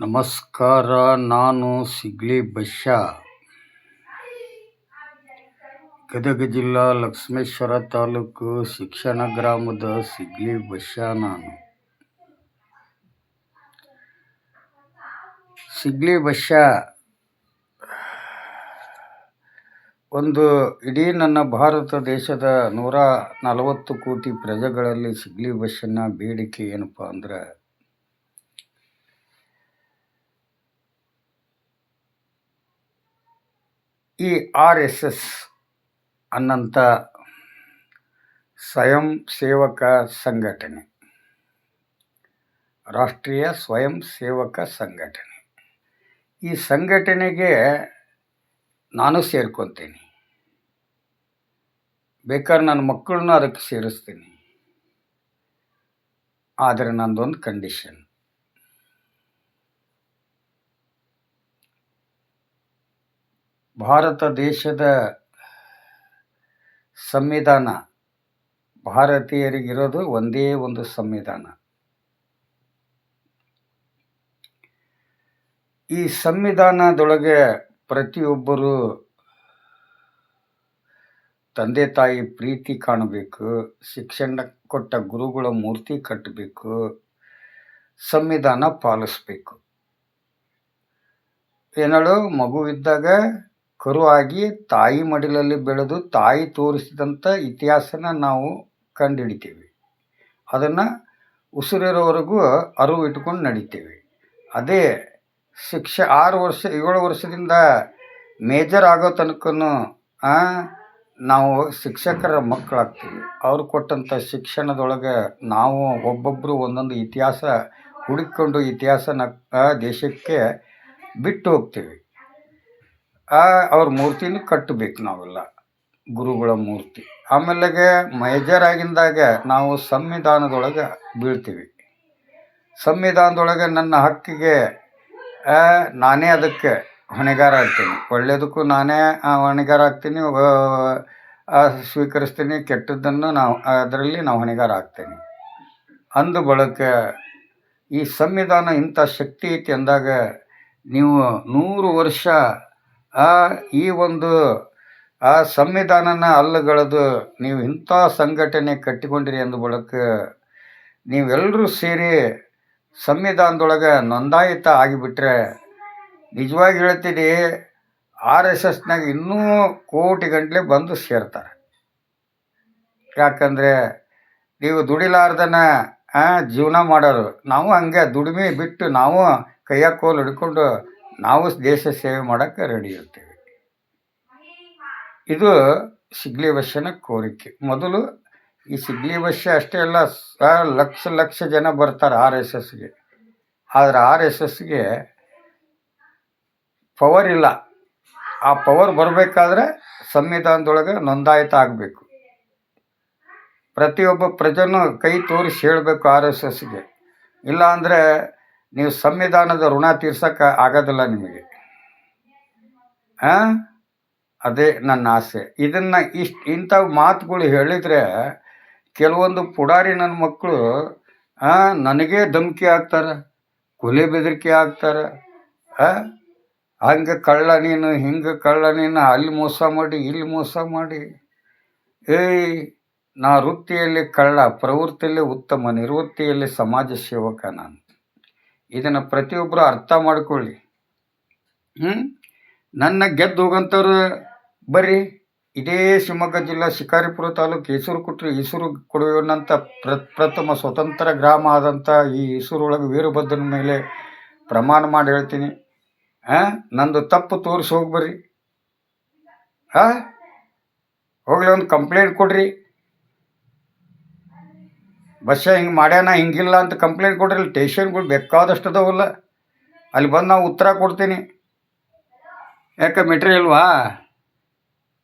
ನಮಸ್ಕಾರ. ನಾನು ಸಿಗ್ಲಿ ಬಶ್ಯಾ, ಗದಗ ಜಿಲ್ಲಾ ಲಕ್ಷ್ಮೇಶ್ವರ ತಾಲೂಕು ಶಿಕ್ಷಣ ಗ್ರಾಮದ ಸಿಗ್ಲಿ ಬಶ್ಯಾ. ನಾನು ಸಿಗ್ಲಿ ಬಶ್ಯಾ ಒಂದು ಇಡೀ ನನ್ನ ಭಾರತ ದೇಶದ 140 ಕೋಟಿ ಪ್ರಜೆಗಳಲ್ಲಿ ಸಿಗ್ಲಿ ಬಶ್ಯನ ಬೇಡಿಕೆ ಏನಪ್ಪ ಅಂದ್ರೆ, ಈ RSS ಅನ್ನಂಥ ಸ್ವಯಂ ಸೇವಕ ಸಂಘಟನೆ, ರಾಷ್ಟ್ರೀಯ ಸ್ವಯಂ ಸೇವಕ ಸಂಘಟನೆ, ಈ ಸಂಘಟನೆಗೆ ನಾನು ಸೇರ್ಕೊತೀನಿ. ಬೇಕಾದ್ರೆ ನನ್ನ ಮಕ್ಕಳನ್ನ ಅದಕ್ಕೆ ಸೇರಿಸ್ತೀನಿ. ಆದರೆ ನಂದೊಂದು ಕಂಡೀಷನ್, ಭಾರತ ದೇಶದ ಸಂವಿಧಾನ, ಭಾರತೀಯರಿಗಿರೋದು ಒಂದೇ ಒಂದು ಸಂವಿಧಾನ. ಈ ಸಂವಿಧಾನದೊಳಗೆ ಪ್ರತಿಯೊಬ್ಬರು ತಂದೆ ತಾಯಿ ಪ್ರೀತಿ ಕಾಣಬೇಕು, ಶಿಕ್ಷಣ ಕೊಟ್ಟ ಗುರುಗಳ ಮೂರ್ತಿ ಕಟ್ಟಬೇಕು, ಸಂವಿಧಾನ ಪಾಲಿಸ್ಬೇಕು. ಏನಾಳು ಮಗುವಿದ್ದಾಗ ಕರುವಾಗಿ ತಾಯಿ ಮಡಿಲಲ್ಲಿ ಬೆಳೆದು ತಾಯಿ ತೋರಿಸಿದಂಥ ಇತಿಹಾಸನ ನಾವು ಕಂಡುಹಿಡಿತೀವಿ. ಅದನ್ನು ಉಸಿರಿರೋವರೆಗೂ ಅರಿವು ಇಟ್ಕೊಂಡು ನಡಿತೀವಿ. ಅದೇ 6 ವರ್ಷ 7 ವರ್ಷದಿಂದ ಮೇಜರ್ ಆಗೋ ತನಕನೂ ನಾವು ಶಿಕ್ಷಕರ ಮಕ್ಕಳಾಗ್ತೀವಿ. ಅವ್ರು ಕೊಟ್ಟಂಥ ಶಿಕ್ಷಣದೊಳಗೆ ನಾವು ಒಬ್ಬೊಬ್ಬರು ಒಂದೊಂದು ಇತಿಹಾಸ ಹುಡುಕಿಕೊಂಡು ಇತಿಹಾಸನ ದೇಶಕ್ಕೆ ಬಿಟ್ಟು ಹೋಗ್ತೀವಿ. ಅವ್ರ ಮೂರ್ತಿನೂ ಕಟ್ಟಬೇಕು ನಾವೆಲ್ಲ, ಗುರುಗಳ ಮೂರ್ತಿ. ಆಮೇಲೆಗೆ ಮೇಜರ್ ಆಗಿಂದಾಗ ನಾವು ಸಂವಿಧಾನದೊಳಗೆ ಬೀಳ್ತೀವಿ. ಸಂವಿಧಾನದೊಳಗೆ ನನ್ನ ಹಕ್ಕಿಗೆ ನಾನೇ ಅದಕ್ಕೆ ಹೊಣೆಗಾರ ಆಗ್ತೀನಿ. ಒಳ್ಳೆಯದಕ್ಕೂ ನಾನೇ ಹೊಣೆಗಾರ ಆಗ್ತೀನಿ, ಸ್ವೀಕರಿಸ್ತೀನಿ. ಕೆಟ್ಟದ್ದನ್ನು ಅದರಲ್ಲಿ ನಾವು ಹೊಣೆಗಾರ ಆಗ್ತೀನಿ. ಅಂದ ಬಳಿಕ ಈ ಸಂವಿಧಾನ ಇಂಥ ಶಕ್ತಿ ಐತಿ ಅಂದಾಗ, ನೀವು 100 ವರ್ಷ ಈ ಒಂದು ಸಂವಿಧಾನನ ಅಲ್ಲಗಳೆದು ನೀವು ಇಂಥ ಸಂಘಟನೆ ಕಟ್ಟಿಕೊಂಡಿರಿ ಅಂದ ಬಳಿಕ, ನೀವೆಲ್ಲರೂ ಸೇರಿ ಸಂವಿಧಾನದೊಳಗೆ ನೋಂದಾಯಿತ ಆಗಿಬಿಟ್ರೆ, ನಿಜವಾಗಿ ಹೇಳ್ತೀನಿ, RSSನಾಗ ಇನ್ನೂ ಕೋಟಿ ಗಂಟಲೆ ಬಂದು ಸೇರ್ತಾರೆ. ಯಾಕಂದರೆ ನೀವು ದುಡಿಲಾರ್ದನ ಜೀವನ ಮಾಡೋರು. ನಾವು ಹಂಗೆ ದುಡಿಮೆ ಬಿಟ್ಟು ನಾವು ಕೈಯಾಗ ಕೋಲು ಹಿಡ್ಕೊಂಡು ನಾವು ದೇಶ ಸೇವೆ ಮಾಡೋಕ್ಕೆ ರೆಡಿ ಇರ್ತೀವಿ. ಇದು ಸಿಗ್ಲಿ ಬಶ್ಯನ ಕೋರಿಕೆ. ಮೊದಲು ಈ ಸಿಗ್ಲಿ ಬಶ್ಯ ಅಷ್ಟೇ ಅಲ್ಲ, ಲಕ್ಷ ಜನ ಬರ್ತಾರೆ RSSಗೆ. ಆದರೆ RSSಗೆ ಪವರ್ ಇಲ್ಲ. ಆ ಪವರ್ ಬರಬೇಕಾದ್ರೆ ಸಂವಿಧಾನದೊಳಗೆ ನೋಂದಾಯಿತ ಆಗಬೇಕು. ಪ್ರತಿಯೊಬ್ಬ ಪ್ರಜೆನೂ ಕೈ ತೋರಿಸಿ ಹೇಳಬೇಕು RSSಗೆ. ಇಲ್ಲ ಅಂದರೆ ನೀವು ಸಂವಿಧಾನದ ಋಣ ತೀರ್ಸೋಕ್ಕೆ ಆಗೋದಿಲ್ಲ ನಿಮಗೆ. ಅದೇ ನನ್ನ ಆಸೆ. ಇದನ್ನು ಇಂಥ ಮಾತುಗಳು ಹೇಳಿದರೆ ಕೆಲವೊಂದು ಪುಡಾರಿ ನನ್ನ ಮಕ್ಕಳು ನನಗೇ ಧಮಕಿ ಹಾಕ್ತಾರೆ, ಕೊಲೆ ಬೆದರಿಕೆ ಹಾಕ್ತಾರೆ. ಹಂಗೆ ಕಳ್ಳ ನೀನು, ಹಿಂಗೆ ಕಳ್ಳ ನೀನು, ಅಲ್ಲಿ ಮೋಸ ಮಾಡಿ ಇಲ್ಲಿ ಮೋಸ ಮಾಡಿ. ನಾ ವೃತ್ತಿಯಲ್ಲಿ ಕಳ್ಳ, ಪ್ರವೃತ್ತಿಯಲ್ಲಿ ಉತ್ತಮ, ನಿವೃತ್ತಿಯಲ್ಲಿ ಸಮಾಜ ಸೇವಕ ನಾನು. ಇದನ್ನು ಪ್ರತಿಯೊಬ್ಬರು ಅರ್ಥ ಮಾಡ್ಕೊಳ್ಳಿ. ನನ್ನ ಗೆದ್ದು ಹೋಗಂಥವ್ರು ಬರ್ರಿ. ಇದೇ ಶಿವಮೊಗ್ಗ ಜಿಲ್ಲಾ ಶಿಕಾರಿಪುರ ತಾಲೂಕು ಈಸೂರು ಕೊಡುವಂಥ ಪ್ರಥಮ ಸ್ವತಂತ್ರ ಗ್ರಾಮ ಆದಂಥ ಈ ಈಸೂರೊಳಗೆ ವೀರಭದ್ರನ ಮೇಲೆ ಪ್ರಮಾಣ ಮಾಡಿ ಹೇಳ್ತೀನಿ, ನಂದು ತಪ್ಪು ತೋರಿಸಿ ಹೋಗ್ಬರ್ರಿ. ಹೋಗ್ಲಿ, ಒಂದು ಕಂಪ್ಲೇಂಟ್ ಕೊಡ್ರಿ. ಬಸ್ಸ ಹಿಂಗೆ ಮಾಡ್ಯಾನ, ಹಿಂಗಿಲ್ಲ ಅಂತ ಕಂಪ್ಲೇಂಟ್ ಕೊಡ್ರಿ. ಅಲ್ಲಿ ಸ್ಟೇಷನ್ಗಳು ಬೇಕಾದಷ್ಟು ಅದಾವಲ್ಲ, ಅಲ್ಲಿ ಬಂದು ನಾವು ಉತ್ತರ ಕೊಡ್ತೀನಿ. ಯಾಕೆ ಮೆಟೀರಿಯಲ್ವಾ?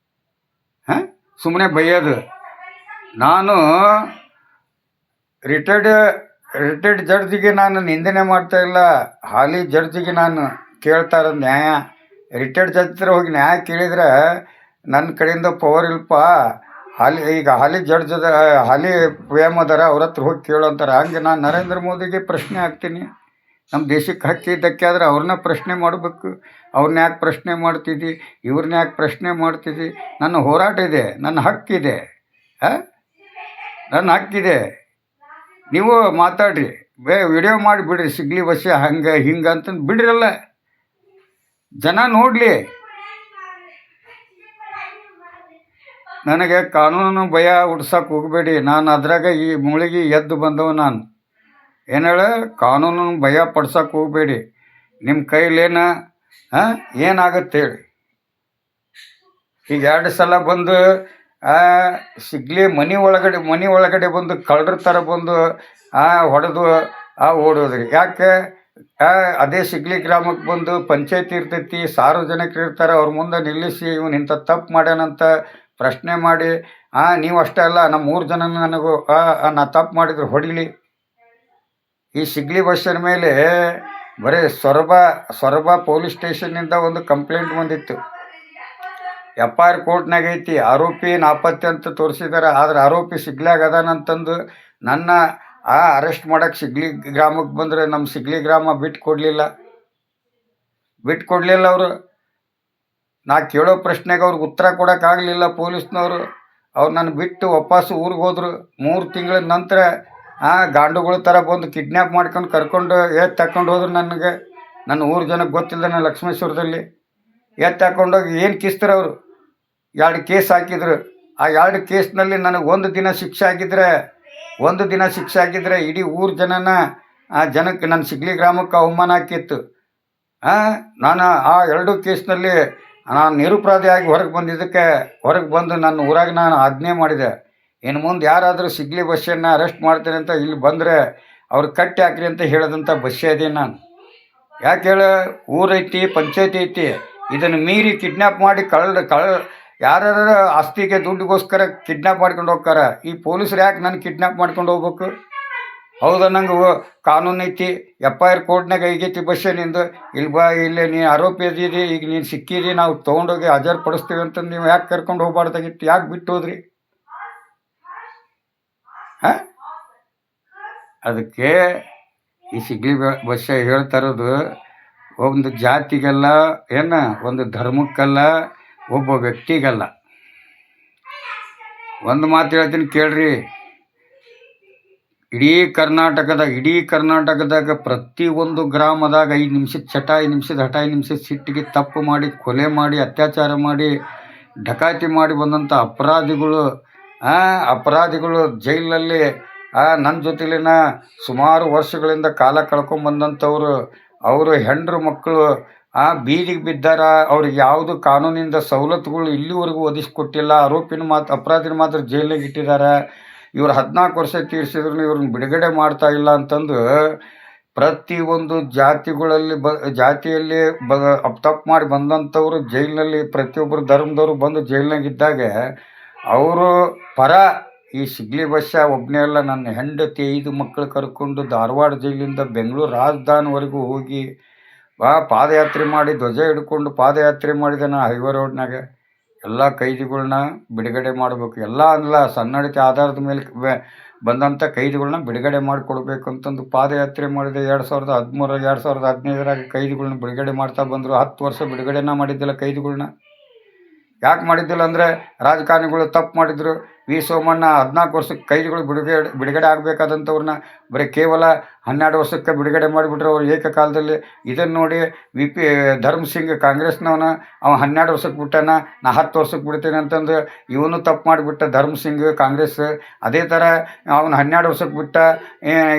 ಸುಮ್ಮನೆ ಬೈಯೋದು. ನಾನು ರಿಟೈರ್ಡ್ ಜಡ್ಜಿಗೆ ನಾನು ನಿಂದನೆ ಮಾಡ್ತಾಯಿಲ್ಲ, ಹಾಲಿ ಜಡ್ಜಿಗೆ ನಾನು ಕೇಳ್ತಾ ಇರೋದು ನ್ಯಾಯ. ರಿಟೈರ್ಡ್ ಜಡ್ಜ್ ಹತ್ರ ಹೋಗಿ ನ್ಯಾಯ ಕೇಳಿದ್ರೆ ನನ್ನ ಕಡೆಯಿಂದ ಪವರ್ ಇಲ್ಪ. ಹಾಲಿ ಜಡ್ಜ್ ಹಾಲಿ PM ಅದಾರ, ಅವ್ರ ಹತ್ರ ಹೋಗಿ ಕೇಳೋ ಅಂತಾರೆ. ಹಂಗೆ ನಾನು ನರೇಂದ್ರ ಮೋದಿಗೆ ಪ್ರಶ್ನೆ ಹಾಕ್ತೀನಿ, ನಮ್ಮ ದೇಶಕ್ಕೆ ಹಕ್ಕಿ ಧಕ್ಕೆ ಆದ್ರೆ ಅವ್ರನ್ನ ಪ್ರಶ್ನೆ ಮಾಡಬೇಕು. ಅವ್ರನ್ನ ಯಾಕೆ ಪ್ರಶ್ನೆ ಮಾಡ್ತಿದ್ದಿ, ಇವ್ರನ್ನ ಯಾಕೆ ಪ್ರಶ್ನೆ ಮಾಡ್ತಿದ್ದಿ? ನನ್ನ ಹೋರಾಟ ಇದೆ, ನನ್ನ ಹಕ್ಕಿದೆ, ನನ್ನ ಹಕ್ಕಿದೆ. ನೀವು ಮಾತಾಡ್ರಿ, ವಿಡಿಯೋ ಮಾಡಿ ಬಿಡ್ರಿ, ಸಿಗ್ಲಿ ಬಸ್ಸೆ ಹಂಗೆ ಹಿಂಗೆ ಅಂತಂದು ಬಿಡ್ರಲ್ಲ, ಜನ ನೋಡಲಿ. ನನಗೆ ಕಾನೂನು ಭಯ ಹುಡ್ಸಕ್ಕೆ ಹೋಗಬೇಡಿ. ನಾನು ಅದ್ರಾಗ ಈ ಮುಳುಗಿ ಎದ್ದು ಬಂದವ. ನಾನು ಏನೇಳ ಕಾನೂನು ಭಯ ಪಡ್ಸಕ್ಕೆ ಹೋಗಬೇಡಿ. ನಿಮ್ಮ ಕೈಲೇನ ಏನಾಗುತ್ತೆ ಹೇಳಿ. ಈಗ 2 ಸಲ ಬಂದು ಸಿಗ್ಲಿ ಮನೆ ಒಳಗಡೆ ಬಂದು ಕಳ್ಳರ ಥರ ಬಂದು ಹೊಡೆದು ಓಡೋದ್ರಿ. ಯಾಕೆ? ಅದೇ ಸಿಗ್ಲಿ ಗ್ರಾಮಕ್ಕೆ ಬಂದು ಪಂಚಾಯತಿ ಇರ್ತೈತಿ, ಸಾರ್ವಜನಿಕರು ಇರ್ತಾರೆ, ಅವ್ರ ಮುಂದೆ ನಿಲ್ಲಿಸಿ ಇವನು ಇಂಥ ತಪ್ಪು ಮಾಡ್ಯಾನಂತ ಪ್ರಶ್ನೆ ಮಾಡಿ ನೀವು ಅಷ್ಟೇ ಅಲ್ಲ, ನಮ್ಮ 3 ಜನ ನನಗೂ ನಾ ತಪ್ಪು ಮಾಡಿದ್ರು ಹೊಡಿಲಿ. ಈ ಸಿಗ್ಲಿ ಬಸ್ಸಿನ ಮೇಲೆ ಬರೀ ಸೊರಬ ಪೊಲೀಸ್ ಸ್ಟೇಷನ್ನಿಂದ ಒಂದು ಕಂಪ್ಲೇಂಟ್ ಬಂದಿತ್ತು. FIR ಕೋರ್ಟ್ನಾಗ ಐತಿ. ಆರೋಪಿ ನಾಪತ್ತೆ ಅಂತ ತೋರಿಸಿದ್ದಾರೆ. ಆದ್ರೆ ಆರೋಪಿ ಸಿಗ್ಲಾಗ ಅದಾನಂತಂದು ನನ್ನ ಅರೆಸ್ಟ್ ಮಾಡೋಕ್ಕೆ ಸಿಗ್ಲಿ ಗ್ರಾಮಕ್ಕೆ ಬಂದರೆ ನಮ್ಮ ಸಿಗ್ಲಿ ಗ್ರಾಮ ಬಿಟ್ಟು ಕೊಡಲಿಲ್ಲ ಅವರು. ನಾ ಕೇಳೋ ಪ್ರಶ್ನೆಗೆ ಅವ್ರಿಗೆ ಉತ್ತರ ಕೊಡೋಕ್ಕಾಗಲಿಲ್ಲ ಪೊಲೀಸ್ನವರು. ಅವ್ರು ನನ್ನ ಬಿಟ್ಟು ವಾಪಸ್ಸು ಊರಿಗೆ ಹೋದರು. 3 ತಿಂಗಳ ನಂತರ ಗಾಂಡುಗಳ ಥರ ಬಂದು ಕಿಡ್ನ್ಯಾಪ್ ಮಾಡ್ಕೊಂಡು ಕರ್ಕೊಂಡು ತಗೊಂಡು ಹೋದ್ರು. ನನ್ನ ಊರು ಜನಕ್ಕೆ ಗೊತ್ತಿಲ್ಲ. ನಾನು ಲಕ್ಷ್ಮೇಶ್ವರದಲ್ಲಿ ತಗೊಂಡೋಗಿ ಏನು ಕಿಸ್ತಾರೆ ಅವರು. 2 ಕೇಸ್ ಹಾಕಿದ್ರು. ಆ 2 ಕೇಸ್ನಲ್ಲಿ ನನಗೆ 1 ದಿನ ಶಿಕ್ಷೆ ಆಗಿದ್ರೆ ಇಡೀ ಊರು ಜನಕ್ಕೆ ನನ್ನ ಸಿಗ್ಲಿ ಗ್ರಾಮಕ್ಕೆ ಅವಮಾನ ಹಾಕಿತ್ತು. ನಾನು ಆ 2 ಕೇಸ್ನಲ್ಲಿ ನಾನು ನಿರುಪರಾಧಿಯಾಗಿ ಹೊರಗೆ ಬಂದು ನನ್ನ ಊರಾಗ ನಾನು ಆಜ್ಞೆ ಮಾಡಿದೆ, ಇನ್ನು ಮುಂದೆ ಯಾರಾದರೂ ಸಿಗ್ಲಿ ಬಸ್ಸನ್ನು ಅರೆಸ್ಟ್ ಮಾಡ್ತೇನೆ ಅಂತ ಇಲ್ಲಿ ಬಂದರೆ ಅವ್ರು ಕಟ್ಟಿ ಹಾಕ್ರಿ ಅಂತ ಹೇಳೋದಂಥ ಬಸ್ಸೇ ಇದೆ ನಾನು. ಯಾಕೆ ಹೇಳ? ಊರೈತಿ, ಪಂಚಾಯತಿ ಐತಿ, ಇದನ್ನು ಮೀರಿ ಕಿಡ್ನ್ಯಾಪ್ ಮಾಡಿ ಯಾರು ಆಸ್ತಿಗೆ ದುಡ್ಡಿಗೋಸ್ಕರ ಕಿಡ್ನ್ಯಾಪ್ ಮಾಡ್ಕೊಂಡು ಹೋಗ್ತಾರೆ. ಈ ಪೊಲೀಸರು ಯಾಕೆ ನಾನು ಕಿಡ್ನ್ಯಾಪ್ ಮಾಡ್ಕೊಂಡು ಹೋಗ್ಬೇಕು? ಹೌದಾ? ನಂಗೆ ಕಾನೂನು ಐತಿ, FIR ಕೋರ್ಟ್ನಾಗ ಈಗೈತಿ ಬಸ್ಸೇ ನಿಂದು. ಇಲ್ಲೇ ನೀ ಆರೋಪಿ ಅದಿದಿ, ಈಗ ನೀನು ಸಿಕ್ಕಿದಿ, ನಾವು ತೊಗೊಂಡೋಗಿ ಹಾಜರುಪಡಿಸ್ತೀವಿ ಅಂತಂದು ನೀವು ಯಾಕೆ ಕರ್ಕೊಂಡು ಹೋಗ್ಬಾರ್ದಾಗಿತ್ತು? ಯಾಕೆ ಬಿಟ್ಟು ಹೋದ್ರಿ? ಅದಕ್ಕೆ ಈ ಸಿಗ್ಲಿ ಬಸ್ಸ ಹೇಳ್ತಾ ಇರೋದು ಒಂದು ಜಾತಿಗಲ್ಲ, ಒಂದು ಧರ್ಮಕ್ಕಲ್ಲ, ಒಬ್ಬ ವ್ಯಕ್ತಿಗಲ್ಲ. ಒಂದು ಮಾತು ಹೇಳ್ತೀನಿ ಕೇಳ್ರಿ. ಇಡೀ ಕರ್ನಾಟಕದಾಗ ಪ್ರತಿಯೊಂದು ಗ್ರಾಮದಾಗ 5 ನಿಮಿಷದ ಚಟ, 5 ನಿಮಿಷದ ಹಠ, 5 ನಿಮಿಷದ ಸಿಟ್ಟಿಗೆ ತಪ್ಪು ಮಾಡಿ, ಕೊಲೆ ಮಾಡಿ, ಅತ್ಯಾಚಾರ ಮಾಡಿ, ಡಕಾತಿ ಮಾಡಿ ಬಂದಂಥ ಅಪರಾಧಿಗಳು ಜೈಲಿನಲ್ಲಿ ನನ್ನ ಜೊತೆಲಿನ ಸುಮಾರು ವರ್ಷಗಳಿಂದ ಕಾಲ ಕಳ್ಕೊಂಬಂದಂಥವ್ರು, ಅವರು ಹೆಂಡ್ರು ಮಕ್ಕಳು ಬೀದಿಗೆ ಬಿದ್ದಾರ. ಅವ್ರಿಗೆ ಯಾವುದು ಕಾನೂನಿಂದ ಸವಲತ್ತುಗಳು ಇಲ್ಲಿವರೆಗೂ ಒದಗಿಸ್ಕೊಟ್ಟಿಲ್ಲ. ಅಪರಾಧಿನ ಮಾತ್ರ ಜೈಲಿನಾಗ ಇಟ್ಟಿದ್ದಾರೆ. ಇವರು 14 ವರ್ಷ ತೀರಿಸಿದ್ರು ಇವ್ರನ್ನ ಬಿಡುಗಡೆ ಮಾಡ್ತಾ ಇಲ್ಲ ಅಂತಂದು ಪ್ರತಿಯೊಂದು ಜಾತಿಯಲ್ಲಿ ತಪ್ಪು ಮಾಡಿ ಬಂದಂಥವ್ರು ಜೈಲಿನಲ್ಲಿ, ಪ್ರತಿಯೊಬ್ಬರು ಧರ್ಮದವರು ಬಂದು ಜೈಲಿನಾಗಿದ್ದಾಗ ಅವರು ಪರ ಈ ಸಿಗ್ಲಿ ಬಸ್ಸ ಒಬ್ಬನೇ ಅಲ್ಲ, ನನ್ನ ಹೆಂಡತಿ 5 ಮಕ್ಕಳು ಕರ್ಕೊಂಡು ಧಾರವಾಡ ಜೈಲಿಂದ ಬೆಂಗಳೂರು ರಾಜಧಾನಿವರೆಗೂ ಹೋಗಿ ಪಾದಯಾತ್ರೆ ಮಾಡಿ, ಧ್ವಜ ಹಿಡ್ಕೊಂಡು ಪಾದಯಾತ್ರೆ ಮಾಡಿದೆ ನಾನು ಹೈವೇ ರೋಡ್ನಾಗ. ಎಲ್ಲ ಕೈದಿಗಳನ್ನ ಬಿಡುಗಡೆ ಮಾಡಬೇಕು. ಎಲ್ಲ ಅಲ್ಲ, ಸನ್ನಡತೆ ಆಧಾರದ ಮೇಲೆ ಬಂದಂಥ ಕೈದಿಗಳನ್ನ ಬಿಡುಗಡೆ ಮಾಡಿಕೊಡ್ಬೇಕು ಅಂತಂದು ಪಾದಯಾತ್ರೆ ಮಾಡಿದೆ. 2013 2015 ಕೈದಿಗಳನ್ನ ಬಿಡುಗಡೆ ಮಾಡ್ತಾ ಬಂದರು. 10 ವರ್ಷ ಬಿಡುಗಡೆನ ಮಾಡಿದ್ದಿಲ್ಲ ಕೈದಿಗಳನ್ನ. ಯಾಕೆ ಮಾಡಿದ್ದಿಲ್ಲ ಅಂದರೆ ರಾಜಕಾರಣಿಗಳು ತಪ್ಪು ಮಾಡಿದರು. ವಿ ಸೋಮಣ್ಣ 14 ವರ್ಷಕ್ಕೆ ಕೈದಿಗಳು ಬಿಡುಗಡೆ ಆಗಬೇಕಾದಂಥವ್ರನ್ನ ಬರೀ ಕೇವಲ 12 ವರ್ಷಕ್ಕೆ ಬಿಡುಗಡೆ ಮಾಡಿಬಿಟ್ರೆ ಅವ್ರು ಏಕಕಾಲದಲ್ಲಿ. ಇದನ್ನು ನೋಡಿ ಧರ್ಮ್ ಸಿಂಗ್ ಕಾಂಗ್ರೆಸ್ನವನ, ಅವ 12 ವರ್ಷಕ್ಕೆ ಬಿಟ್ಟಾನ, ನಾ 10 ವರ್ಷಕ್ಕೆ ಬಿಡ್ತೇನೆ ಅಂತಂದು ಇವನು ತಪ್ಪು ಮಾಡಿಬಿಟ್ಟ ಧರ್ಮ್ ಸಿಂಗ್ ಕಾಂಗ್ರೆಸ್. ಅದೇ ಥರ ಅವನು 12 ವರ್ಷಕ್ಕೆ ಬಿಟ್ಟ,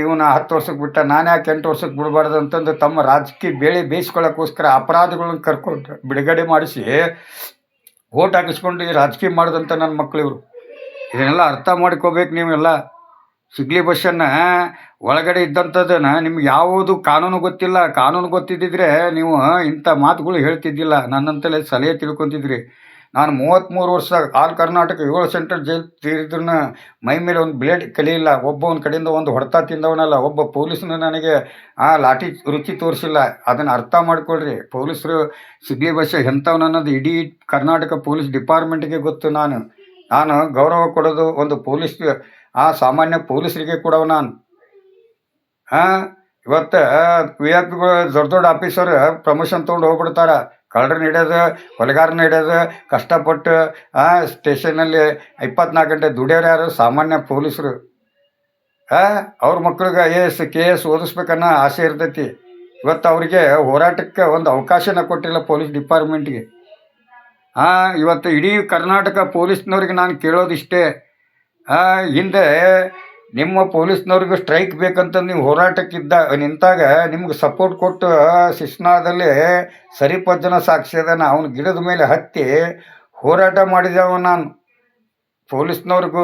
ಇವನು 10 ವರ್ಷಕ್ಕೆ ಬಿಟ್ಟ, ನಾನು ಯಾಕೆ 8 ವರ್ಷಕ್ಕೆ ಬಿಡಬಾರ್ದು ಅಂತಂದು ತಮ್ಮ ರಾಜಕೀಯ ಬೇಯಿಸ್ಕೊಳ್ಳೋಕ್ಕೋಸ್ಕರ ಅಪರಾಧಿಗಳನ್ನ ಕರ್ಕೊಂಡು ಬಿಡುಗಡೆ ಮಾಡಿಸಿ ಓಟ್ ಹಾಕಿಸ್ಕೊಂಡು ಈ ರಾಜಕೀಯ ಮಾಡಿದಂಥ ನನ್ನ ಮಕ್ಕಳು ಇವರು. ಇದನ್ನೆಲ್ಲ ಅರ್ಥ ಮಾಡ್ಕೋಬೇಕು ನೀವೆಲ್ಲ. ಸಿಗ್ಲಿ ಬಸ್ಸನ್ನು ಒಳಗಡೆ ಇದ್ದಂಥದ್ದನ್ನು ನಿಮ್ಗೆ ಯಾವುದು ಕಾನೂನು ಗೊತ್ತಿಲ್ಲ. ಕಾನೂನು ಗೊತ್ತಿದ್ದಿದ್ರೆ ನೀವು ಇಂಥ ಮಾತುಗಳು ಹೇಳ್ತಿದ್ದಿಲ್ಲ, ನನ್ನಂತಲೇ ಸಲಹೆ ತಿಳ್ಕೊತಿದ್ರಿ. ನಾನು 33 ವರ್ಷ ಆಲ್ ಕರ್ನಾಟಕ 7 ಸೆಂಟ್ರಲ್ ಜೈಲ್ ತೀರಿದ್ರೂ ಮೈ ಮೇಲೆ ಒಂದು ಬ್ಲೇಡ್ ಕಲಿಯಿಲ್ಲ. ಒಂದು ಕಡೆಯಿಂದ ಒಂದು ಹೊಡೆತ ತಿಂದವನಲ್ಲ. ಒಬ್ಬ ಪೊಲೀಸ್ನ ನನಗೆ ಲಾಠಿ ರುಚಿ ತೋರಿಸಿಲ್ಲ. ಅದನ್ನು ಅರ್ಥ ಮಾಡ್ಕೊಳ್ರಿ. ಪೊಲೀಸರು ಸಿಗ್ಲಿ ಬಸ್ಸ ಎಂಥವನನ್ನೋದು ಇಡೀ ಕರ್ನಾಟಕ ಪೊಲೀಸ್ ಡಿಪಾರ್ಟ್ಮೆಂಟಿಗೆ ಗೊತ್ತು. ನಾನು ಗೌರವ ಕೊಡೋದು ಒಂದು ಸಾಮಾನ್ಯ ಪೊಲೀಸರಿಗೆ ಕೊಡೋ ನಾನು. ಇವತ್ತು ವಿ ಐ ಪಿಗಳು ದೊಡ್ಡ ದೊಡ್ಡ ಆಫೀಸರ್ ಪ್ರಮೋಷನ್ ತೊಗೊಂಡು ಹೋಗ್ಬಿಡ್ತಾರ. ಕಳ್ಳರನ್ನ ಹಿಡಿಯೋದು, ಕೊಲೆಗಾರನ ಹಿಡಿಯೋದು, ಕಷ್ಟಪಟ್ಟು ಸ್ಟೇಷನಲ್ಲಿ 24 ಗಂಟೆ ದುಡಿಯೋರು ಯಾರು? ಸಾಮಾನ್ಯ ಪೊಲೀಸರು. ಅವ್ರ ಮಕ್ಳಿಗೆ IAS KS ಓದಿಸ್ಬೇಕನ್ನೋ ಆಸೆ ಇರ್ತೈತಿ. ಇವತ್ತು ಅವರಿಗೆ ಹೋರಾಟಕ್ಕೆ ಒಂದು ಅವಕಾಶನ ಕೊಟ್ಟಿಲ್ಲ ಪೊಲೀಸ್ ಡಿಪಾರ್ಟ್ಮೆಂಟ್ಗೆ. ಇವತ್ತು ಇಡೀ ಕರ್ನಾಟಕ ಪೊಲೀಸ್ನವ್ರಿಗೆ ನಾನು ಕೇಳೋದಿಷ್ಟೇ, ಹಿಂದೆ ನಿಮ್ಮ ಪೊಲೀಸ್ನವ್ರಿಗೂ ಸ್ಟ್ರೈಕ್ ಬೇಕಂತಂದು ನೀವು ಹೋರಾಟಕ್ಕಿದ್ದ ನಿಂತಾಗ ನಿಮ್ಗೆ ಸಪೋರ್ಟ್ ಕೊಟ್ಟು ಶಿಶ್ನಾಳದಲ್ಲಿ ಸರಿಪಜ್ಜನ ಸಾಕ್ಷಿಯದನ ಅವನ ಗಿಡದ ಮೇಲೆ ಹತ್ತಿ ಹೋರಾಟ ಮಾಡಿದವ ನಾನು. ಪೊಲೀಸ್ನವ್ರಿಗೂ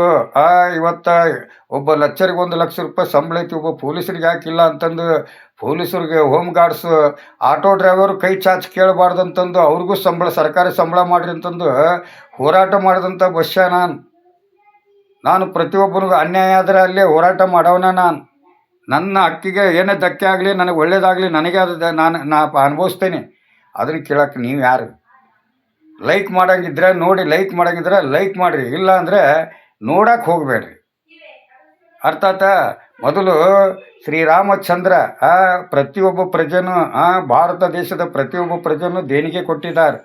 ಇವತ್ತು ಒಬ್ಬ ಲಚ್ಚರಿಗೆ 1 ಲಕ್ಷ ರೂಪಾಯಿ ಸಂಬಳ ಐತಿ, ಒಬ್ಬ ಪೊಲೀಸರಿಗೆ ಹಾಕಿಲ್ಲ ಅಂತಂದು ಪೊಲೀಸರಿಗೆ ಹೋಮ್ ಗಾರ್ಡ್ಸು ಆಟೋ ಡ್ರೈವರು ಕೈ ಚಾಚಿ ಕೇಳಬಾರ್ದಂತಂದು ಅವ್ರಿಗೂ ಸಂಬಳ, ಸರ್ಕಾರಿ ಸಂಬಳ ಮಾಡಿರಿ ಅಂತಂದು ಹೋರಾಟ ಮಾಡಿದಂಥ ಬಸ್ಯ ನಾನು ಪ್ರತಿಯೊಬ್ಬನಿಗೂ ಅನ್ಯಾಯ ಆದರೆ ಅಲ್ಲೇ ಹೋರಾಟ ಮಾಡವನ ನಾನು. ನನ್ನ ಹಕ್ಕಿಗೆ ಏನೇ ಧಕ್ಕೆ ಆಗಲಿ, ನನಗೆ ಒಳ್ಳೇದಾಗಲಿ, ನನಗೆ ಅದು ನಾ ಅನುಭವಿಸ್ತೇನೆ. ಅದನ್ನು ಕೇಳೋಕ್ಕೆ ನೀವು ಯಾರು? ಲೈಕ್ ಮಾಡೋಂಗಿದ್ರೆ ನೋಡಿ, ಲೈಕ್ ಮಾಡೋಂಗಿದ್ರೆ ಲೈಕ್ ಮಾಡಿರಿ, ಇಲ್ಲ ಅಂದರೆ ನೋಡಕ್ಕೆ ಹೋಗಬೇಡ್ರಿ. ಅರ್ಥ ಆಯ್ತಾ? ಮೊದಲು ಶ್ರೀರಾಮಚಂದ್ರ ಪ್ರತಿಯೊಬ್ಬ ಪ್ರಜೆನೂ ಭಾರತ ದೇಶದ ಪ್ರತಿಯೊಬ್ಬ ಪ್ರಜೆನೂ ದೇಣಿಗೆ ಕೊಟ್ಟಿದ್ದಾರೆ.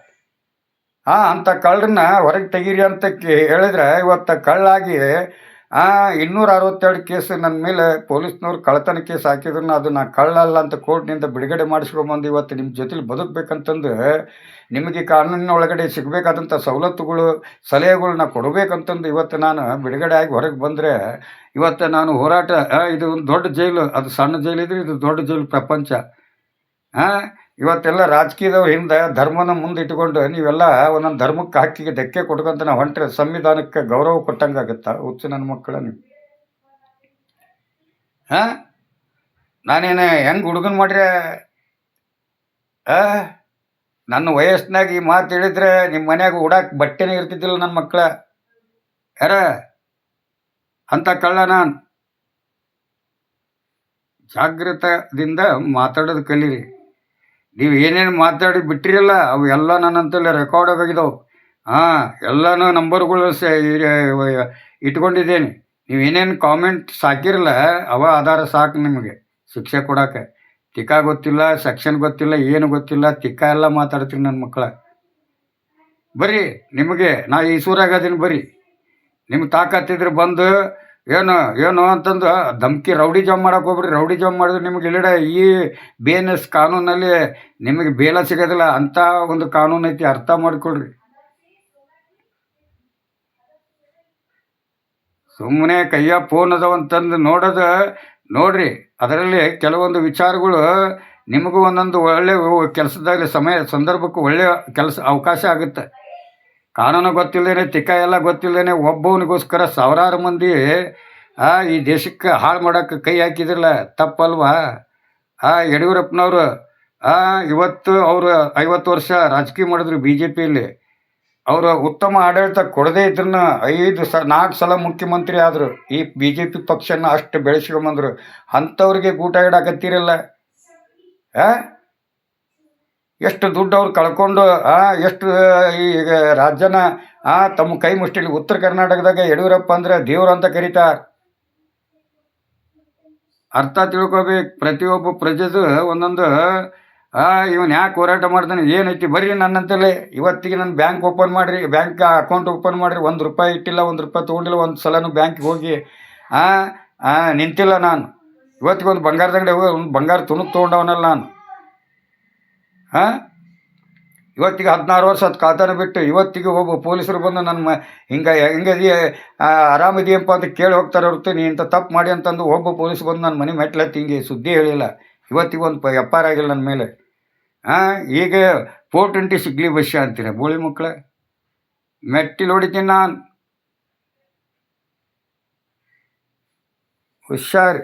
ಅಂಥ ಕಳ್ಳರನ್ನ ಹೊರಗೆ ತೆಗೀರಿ ಅಂತ ಹೇಳಿದ್ರೆ ಇವತ್ತು ಕಳ್ಳಾಗಿ 262 ಕೇಸ್ ನನ್ನ ಮೇಲೆ ಪೊಲೀಸ್ನವ್ರು ಕಳ್ಳತನ ಕೇಸ್ ಹಾಕಿದ್ರು. ಅದು ನಾ ಕಳ್ಳಲ್ಲ ಅಂತ ಕೋರ್ಟ್ನಿಂದ ಬಿಡುಗಡೆ ಮಾಡಿಸ್ಕೊಂಬಂದು ಇವತ್ತು ನಿಮ್ಮ ಜೊತೆಲಿ ಬದುಕಬೇಕಂತಂದು ನಿಮಗೆ ಕಾನೂನಿನ ಒಳಗಡೆ ಸಿಗಬೇಕಾದಂಥ ಸವಲತ್ತುಗಳು, ಸಲಹೆಗಳನ್ನ ಕೊಡಬೇಕಂತಂದು ಇವತ್ತು ನಾನು ಬಿಡುಗಡೆ ಆಗಿ ಹೊರಗೆ ಬಂದರೆ ಇವತ್ತು ನಾನು ಹೋರಾಟ, ಇದು ಒಂದು ದೊಡ್ಡ ಜೈಲು, ಅದು ಸಣ್ಣ ಜೈಲಿದ್ರೆ ಇದು ದೊಡ್ಡ ಜೈಲು ಪ್ರಪಂಚ. ಇವತ್ತೆಲ್ಲ ರಾಜಕೀಯದವ್ರ ಹಿಂದೆ ಧರ್ಮನ ಮುಂದೆ ಇಟ್ಕೊಂಡು ನೀವೆಲ್ಲ ಒಂದೊಂದು ಧರ್ಮಕ್ಕೆ ಹಕ್ಕಿಗೆ ಧಕ್ಕೆ ಕೊಟ್ಕೊಂತ ನಾವು ಹೊಂಟ್ರೆ ಸಂವಿಧಾನಕ್ಕೆ ಗೌರವ ಕೊಟ್ಟಂಗಾಗತ್ತಾ? ಹುಚ್ಚು ನನ್ನ ಮಕ್ಕಳ ನೀವು. ನಾನೇನು ಹೆಂಗೆ ಹುಡುಗನ ಮಾಡ್ರೆ? ನನ್ನ ವಯಸ್ಸಿನಾಗ ಈ ಮಾತು ಹೇಳಿದ್ರೆ ನಿಮ್ಮ ಮನ್ಯಾಗ ಉಡಾಕ್ ಬಟ್ಟೆನೇ ಇರ್ತಿದ್ದಿಲ್ಲ ನನ್ನ ಮಕ್ಕಳ. ಯಾರ ಅಂತ ಕಳ್ಳ ನಾನು. ಜಾಗೃತದಿಂದ ಮಾತಾಡೋದು ಕಲೀರಿ. ನೀವು ಏನೇನು ಮಾತಾಡಿ ಬಿಟ್ಟಿರಲ್ಲ ಅವು ಎಲ್ಲ ನನ್ನಂತಲ್ಲಿ ರೆಕಾರ್ಡ್ ಆಗಿದಾವೆ. ಎಲ್ಲನೂ ನಂಬರ್ಗಳು ಇಟ್ಕೊಂಡಿದ್ದೇನೆ. ನೀವು ಏನೇನು ಕಾಮೆಂಟ್ಸ್ ಹಾಕಿರಲ್ಲ ಅವ ಆಧಾರ ಸಾಕು ನಿಮಗೆ ಶಿಕ್ಷೆ ಕೊಡೋಕೆ. ತಿಕ್ಕ ಗೊತ್ತಿಲ್ಲ, ಸೆಕ್ಷನ್ ಗೊತ್ತಿಲ್ಲ, ಏನು ಗೊತ್ತಿಲ್ಲ, ತಿಕ್ಕ ಎಲ್ಲ ಮಾತಾಡ್ತೀನಿ ನನ್ನ ಮಕ್ಕಳ. ಬರ್ರಿ, ನಿಮಗೆ ನಾ ಈ ಸೂರಾಗದೀನಿ, ಬರ್ರಿ. ನಿಮ್ಗೆ ತಾಕತ್ತಿದ್ರೆ ಬಂದು ಏನು ಅಂತಂದು ಧಮ್ಕಿ ರೌಡಿ ಜಾಮ್ ಮಾಡೋಕೆ ಹೋಗ್ಬಿಡ್ರಿ. ರೌಡಿ ಜಾಮ್ ಮಾಡಿದ್ರೆ ನಿಮಗೆ ಇಲ್ಲಿಡೆ ಈ BNS ಕಾನೂನಲ್ಲಿ ನಿಮಗೆ ಬೇಲ ಸಿಗೋದಿಲ್ಲ. ಅಂಥ ಒಂದು ಕಾನೂನು ಐತಿ, ಅರ್ಥ ಮಾಡಿಕೊಡ್ರಿ. ಸುಮ್ಮನೆ ಕೈಯ ಫೋನ್ ಅದಾವಂತಂದು ನೋಡ್ರಿ. ಅದರಲ್ಲಿ ಕೆಲವೊಂದು ವಿಚಾರಗಳು ನಿಮಗೂ ಒಂದೊಂದು ಒಳ್ಳೆ ಕೆಲಸದಲ್ಲಿ ಸಂದರ್ಭಕ್ಕೂ ಒಳ್ಳೆಯ ಅವಕಾಶ ಆಗುತ್ತೆ. ಕಾನೂನು ಗೊತ್ತಿಲ್ಲದೇನೆ, ತಿಕ್ಕ ಎಲ್ಲ ಗೊತ್ತಿಲ್ಲದೇನೆ ಒಬ್ಬವನಿಗೋಸ್ಕರ ಸಾವಿರಾರು ಮಂದಿ ಈ ದೇಶಕ್ಕೆ ಹಾಳು ಮಾಡೋಕ್ಕೆ ಕೈ ಹಾಕಿದ್ರಲ್ಲ, ತಪ್ಪಲ್ವಾ? ಯಡಿಯೂರಪ್ಪನವರು ಇವತ್ತು ಅವರು 50 ವರ್ಷ ರಾಜಕೀಯ ಮಾಡಿದ್ರು BJPಯಲ್ಲಿ. ಅವರು ಉತ್ತಮ ಆಡಳಿತ ಕೊಡದೇ ಇದ್ರೂ 4 ಸಲ ಮುಖ್ಯಮಂತ್ರಿ ಆದರು. ಈ BJP ಪಕ್ಷನ ಅಷ್ಟು ಬೆಳೆಸ್ಕೊಂಬಂದರು. ಅಂಥವ್ರಿಗೆ ಗೂಟ ಇಡಾಕತ್ತೀರಲ್ಲ. ಎಷ್ಟು ದುಡ್ಡು ಅವ್ರು ಕಳ್ಕೊಂಡು ಎಷ್ಟು ಈಗ ರಾಜ್ಯನ ತಮ್ಮ ಕೈ ಮುಷ್ಟಿಲಿ. ಉತ್ತರ ಕರ್ನಾಟಕದಾಗ ಯಡಿಯೂರಪ್ಪ ಅಂದರೆ ದೇವ್ರು ಅಂತ ಕರೀತಾರೆ. ಅರ್ಥ ತಿಳ್ಕೊಬೇಕು. ಪ್ರತಿಯೊಬ್ಬ ಪ್ರಜೆದು ಒಂದೊಂದು ಇವನು ಯಾಕೆ ಹೋರಾಟ ಮಾಡ್ತಾನೆ, ಏನೈತಿ? ಬರ್ರಿ ನನ್ನಂತಲೇ ಇವತ್ತಿಗೆ ನನ್ನ ಬ್ಯಾಂಕ್ ಅಕೌಂಟ್ ಓಪನ್ ಮಾಡಿರಿ. 1 ರೂಪಾಯಿ ಇಟ್ಟಿಲ್ಲ, 1 ರೂಪಾಯಿ ತೊಗೊಂಡಿಲ್ಲ, ಒಂದು ಸಲನೂ ಬ್ಯಾಂಕಿಗೆ ಹೋಗಿ ನಿಂತಿಲ್ಲ ನಾನು. ಇವತ್ತಿಗೆ ಒಂದು ಬಂಗಾರದ ಅಂಗಡಿ ಹೋಗಿ ಒಂದು ಬಂಗಾರ ತುಣುಕ್ ತೊಗೊಂಡವನಲ್ಲ ನಾನು. ಇವತ್ತಿಗೆ 16 ವರ್ಷ ಅದು ಖಾತಾನ ಬಿಟ್ಟು ಇವತ್ತಿಗೆ ಒಬ್ಬ ಪೊಲೀಸರು ಬಂದು ನನ್ನ ಹಿಂಗದಿ ಆರಾಮಿದೆಯಪ್ಪ ಅಂತ ಕೇಳಿ ಹೋಗ್ತಾರೆ ಹೊರತು ನೀ ಇಂಥ ತಪ್ಪು ಮಾಡಿ ಅಂತಂದು ಒಬ್ಬ ಪೊಲೀಸ್ ಬಂದು ನನ್ನ ಮನೆ ಮೆಟ್ಲತ್ತಿ ಹಿಂಗೆ ಸುದ್ದಿ ಹೇಳಿಲ್ಲ. ಇವತ್ತಿಗೆ ಒಂದು FIR ಆಗಿಲ್ಲ ನನ್ನ ಮೇಲೆ. ಈಗ 420 ಸಿಗ್ಲಿ ಬಸ್ಯ ಅಂತೀರ ಬೋಳಿ ಮಕ್ಕಳ. ಮೆಟ್ಟಿಲು ಹೊಡಿತೀನಿ ನಾನು. ಹುಷಾರು.